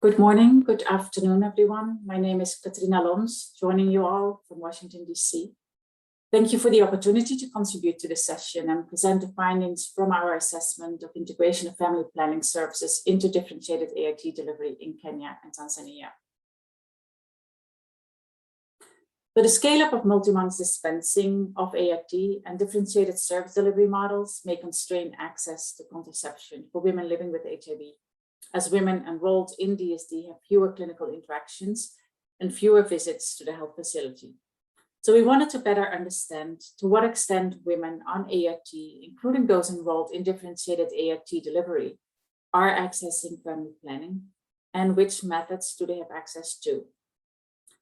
Good morning, good afternoon, everyone. My name is Katrina Lons, joining you all from Washington, D.C. Thank you for the opportunity to contribute to this session and present the findings from our assessment of integration of family planning services into differentiated ART delivery in Kenya and Tanzania. So the scale-up of multi-month dispensing of ART and differentiated service delivery models may constrain access to contraception for women living with HIV, as women enrolled in DSD have fewer clinical interactions and fewer visits to the health facility. So we wanted to better understand to what extent women on ART, including those enrolled in differentiated ART delivery, are accessing family planning, and which methods do they have access to.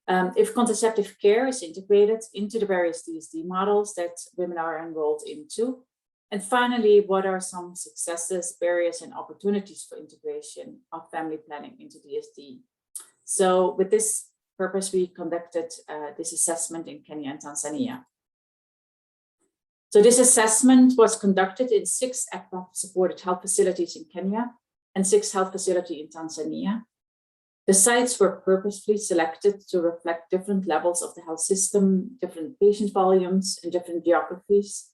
If contraceptive care is integrated into the various DSD models that women are enrolled into. And finally, what are some successes, barriers, and opportunities for integration of family planning into DSD? So with this purpose, we conducted this assessment in Kenya and Tanzania. So this assessment was conducted in 6 ACPA-supported health facilities in Kenya and 6 health facilities in Tanzania. The sites were purposefully selected to reflect different levels of the health system, different patient volumes, and different geographies.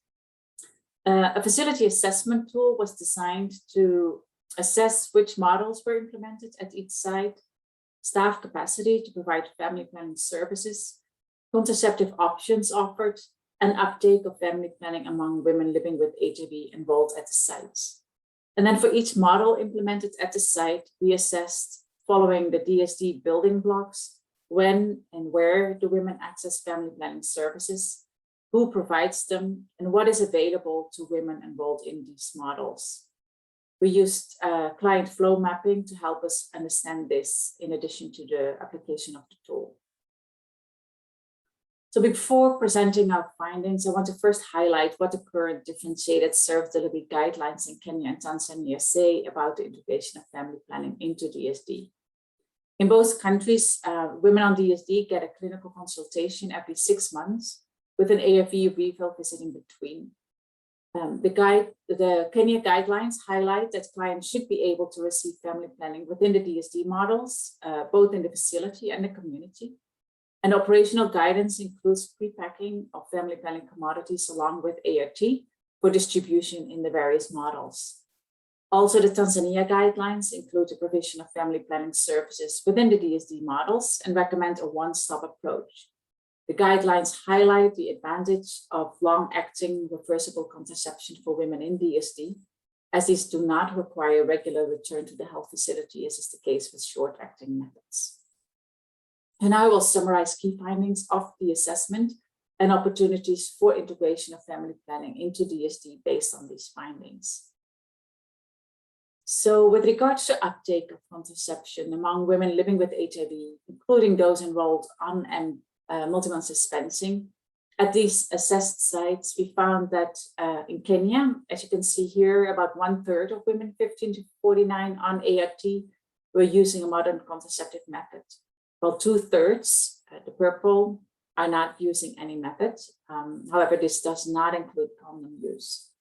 A facility assessment tool was designed to assess which models were implemented at each site, staff capacity to provide family planning services, contraceptive options offered, and uptake of family planning among women living with HIV enrolled at the sites. And then for each model implemented at the site, we assessed, following the DSD building blocks, when and where do women access family planning services, who provides them, and what is available to women enrolled in these models. We used client flow mapping to help us understand this in addition to the application of the tool. So before presenting our findings, I want to first highlight what the current differentiated service delivery guidelines in Kenya and Tanzania say about the integration of family planning into DSD. In both countries, women on DSD get a clinical consultation every 6 months with an ARV refill visit in between. The Kenya guidelines highlight that clients should be able to receive family planning within the DSD models, both in the facility and the community. And operational guidance includes pre-packing of family planning commodities along with ART for distribution in the various models. Also, the Tanzania guidelines include the provision of family planning services within the DSD models and recommend a one-stop approach. The guidelines highlight the advantage of long-acting reversible contraception for women in DSD, as these do not require regular return to the health facility, as is the case with short-acting methods. And I will summarize key findings of the assessment and opportunities for integration of family planning into DSD based on these findings. So with regards to uptake of contraception among women living with HIV, including those enrolled on multi-month dispensing, at these assessed sites, we found that in Kenya, as you can see here, about 1/3 of women 15 to 49 on ART were using a modern contraceptive method, while 2/3, the purple, are not using any method. However, this does not include condom use.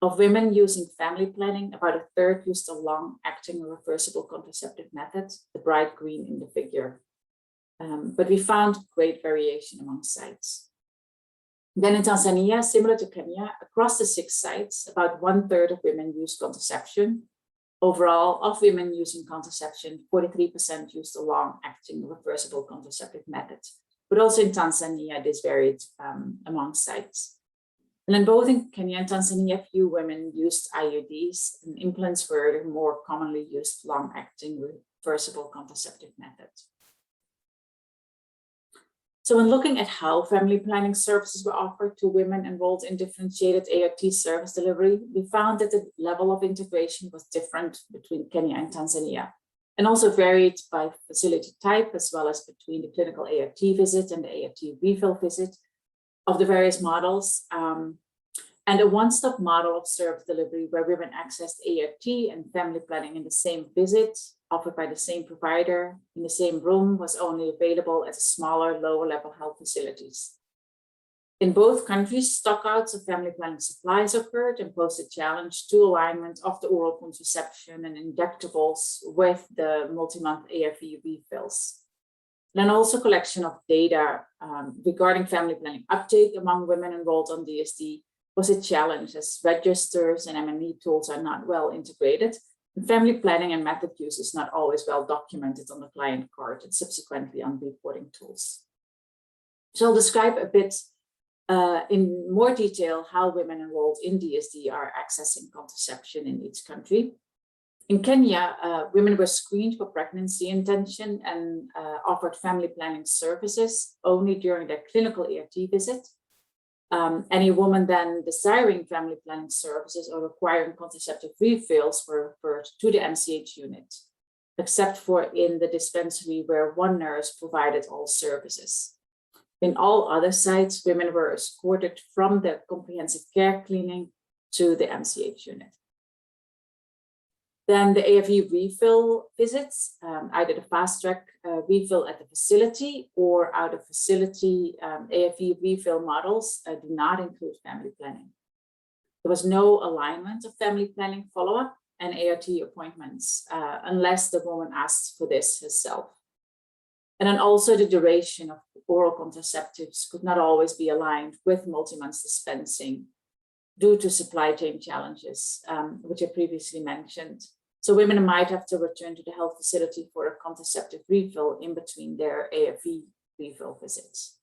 Of women using family planning, about 1/3 used a long-acting reversible contraceptive method, the bright green in the figure. But we found great variation among sites. Then in Tanzania, similar to Kenya, across the 6 sites, about 1/3 of women use contraception. Overall, of women using contraception, 43% used a long-acting reversible contraceptive method. But also in Tanzania, this varied among sites. And in both in Kenya and Tanzania, few women used IUDs, and implants were the more commonly used long-acting reversible contraceptive method. So when looking at how family planning services were offered to women enrolled in differentiated ART service delivery, we found that the level of integration was different between Kenya and Tanzania, and also varied by facility type, as well as between the clinical ART visit and the ART refill visit of the various models, and a one-stop model of service delivery where women accessed ART and family planning in the same visit, offered by the same provider in the same room, was only available at smaller, lower-level health facilities. In both countries, stockouts of family planning supplies occurred and posed a challenge to alignment of the oral contraception and injectables with the multi-month ARV refills. Then also collection of data regarding family planning uptake among women enrolled on DSD was a challenge, as registers and MME tools are not well integrated, and family planning and method use is not always well documented on the client card and subsequently on reporting tools. So I'll describe a bit in more detail how women enrolled in DSD are accessing contraception in each country. In Kenya, women were screened for pregnancy intention and offered family planning services only during their clinical ART visit. Any woman then desiring family planning services or requiring contraceptive refills were referred to the MCH unit, except for in the dispensary where one nurse provided all services. In all other sites, women were escorted from the comprehensive care clinic to the MCH unit. Then the ARV refill visits, either the fast track refill at the facility or out of facility ARV refill models do not include family planning. There was no alignment of family planning follow-up and ART appointments unless the woman asked for this herself. And then also the duration of oral contraceptives could not always be aligned with multi-month dispensing due to supply chain challenges, which I previously mentioned. So women might have to return to the health facility for a contraceptive refill in between their ARV refill visits.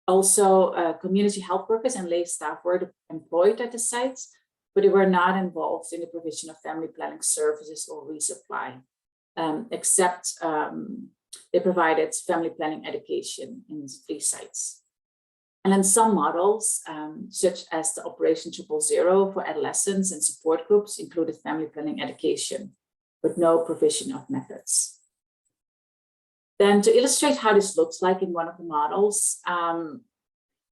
Also, community health workers and lay staff were employed at the sites, but they were not involved in the provision of family planning services or resupply, except they provided family planning education in 3 sites. And then some models, such as the Operation 000 for adolescents and support groups, included family planning education, but no provision of methods. Then to illustrate how this looks like in one of the models,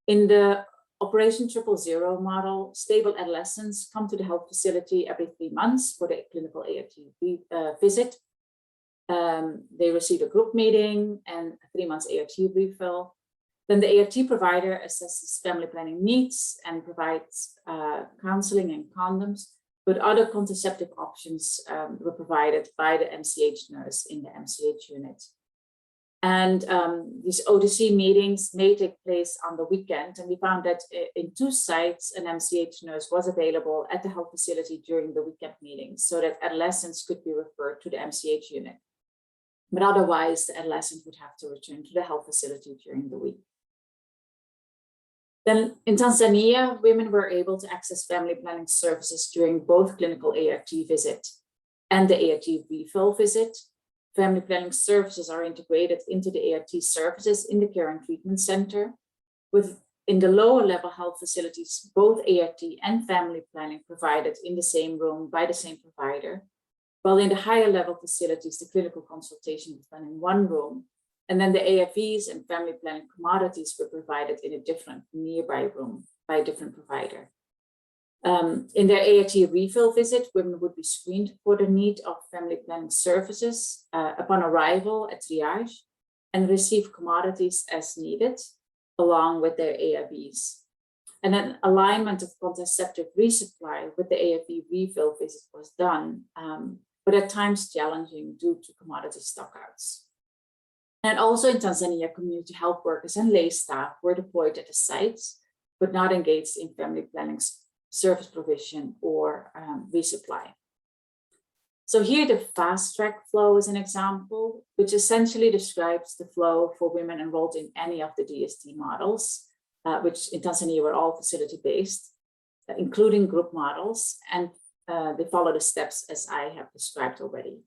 in the Operation 000 model, stable adolescents come to the health facility every 3 months for the clinical ART visit. They receive a group meeting and a 3 months ART refill. Then the ART provider assesses family planning needs and provides counseling and condoms, but other contraceptive options were provided by the MCH nurse in the MCH unit. And these OTC meetings may take place on the weekend, and we found that in 2 sites, an MCH nurse was available at the health facility during the weekend meetings so that adolescents could be referred to the MCH unit. But otherwise, the adolescent would have to return to the health facility during the week. Then in Tanzania, women were able to access family planning services during both clinical ART visit and the ART refill visit. Family planning services are integrated into the ART services in the care and treatment center. In the lower level health facilities, both ART and family planning provided in the same room by the same provider, while in the higher level facilities, the clinical consultation was done in one room, and then the ARVs and family planning commodities were provided in a different nearby room by a different provider. In their ART refill visit, women would be screened for the need of family planning services upon arrival at triage and receive commodities as needed, along with their ARVs. And then alignment of contraceptive resupply with the ARV refill visit was done, but at times challenging due to commodity stockouts. And also in Tanzania, community health workers and lay staff were deployed at the sites, but not engaged in family planning service provision or resupply. So here the fast track flow is an example, which essentially describes the flow for women enrolled in any of the DSD models, which in Tanzania were all facility-based, including group models, and they follow the steps as I have described already.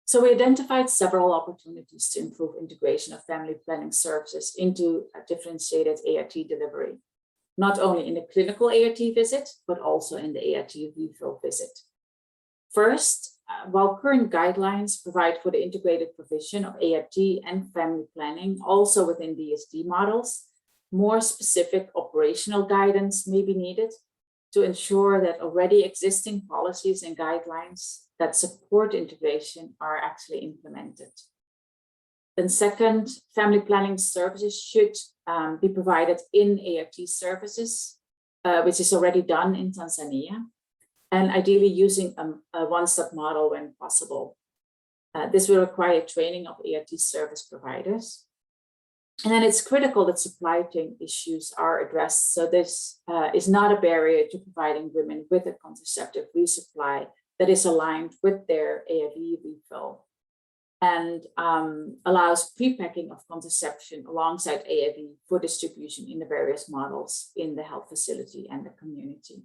So we identified several opportunities to improve integration of family planning services into a differentiated ART delivery, not only in the clinical ART visit, but also in the ART refill visit. First, while current guidelines provide for the integrated provision of ART and family planning also within DSD models, more specific operational guidance may be needed to ensure that already existing policies and guidelines that support integration are actually implemented. Then second, family planning services should be provided in ART services, which is already done in Tanzania, and ideally using a one-stop model when possible. This will require training of ART service providers. And then it's critical that supply chain issues are addressed. So this is not a barrier to providing women with a contraceptive resupply that is aligned with their ARV refill, and allows pre-packing of contraception alongside ARV for distribution in the various models in the health facility and the community.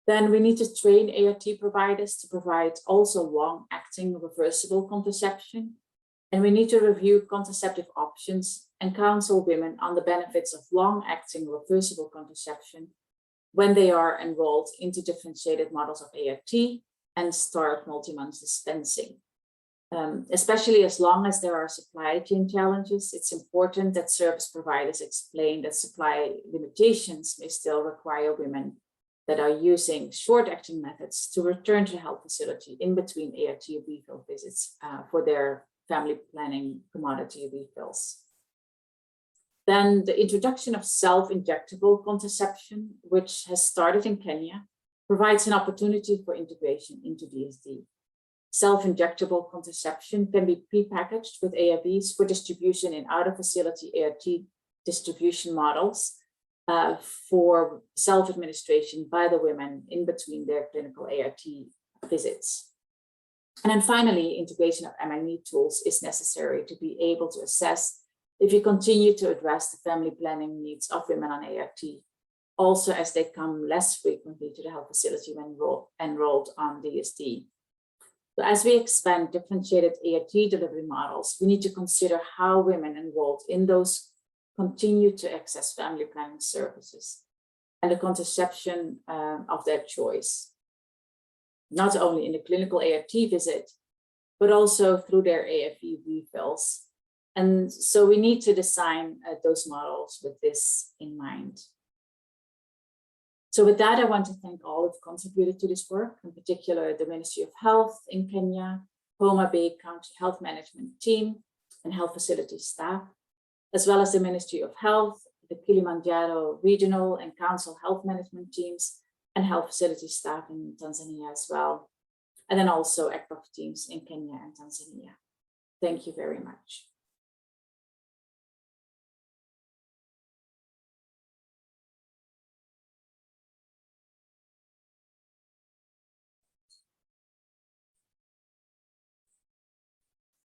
Then we need to train ART providers to provide also long-acting reversible contraception. And we need to review contraceptive options and counsel women on the benefits of long-acting reversible contraception when they are enrolled into differentiated models of ART and start multi-month dispensing. Especially as long as there are supply chain challenges, it's important that service providers explain that supply limitations may still require women that are using short-acting methods to return to the health facility in between ART refill visits for their family planning commodity refills. Then the introduction of self-injectable contraception, which has started in Kenya, provides an opportunity for integration into DSD. Self-injectable contraception can be prepackaged with ARVs for distribution in out-of-facility ART distribution models for self-administration by the women in between their clinical ART visits. And then finally, integration of MME tools is necessary to be able to assess if you continue to address the family planning needs of women on ART, also as they come less frequently to the health facility when enrolled on DSD. So as we expand differentiated ART delivery models, we need to consider how women enrolled in those continue to access family planning services and the contraception of their choice, not only in the clinical ART visit, but also through their ARV refills. And so we need to design those models with this in mind. So with that, I want to thank all who've contributed to this work, in particular the Ministry of Health in Kenya, Homa Bay County Health Management Team and health facility staff, as well as the Ministry of Health, the Kilimanjaro Regional and Council Health Management Teams, and health facility staff in Tanzania as well. And then also ECPROF teams in Kenya and Tanzania. Thank you very much.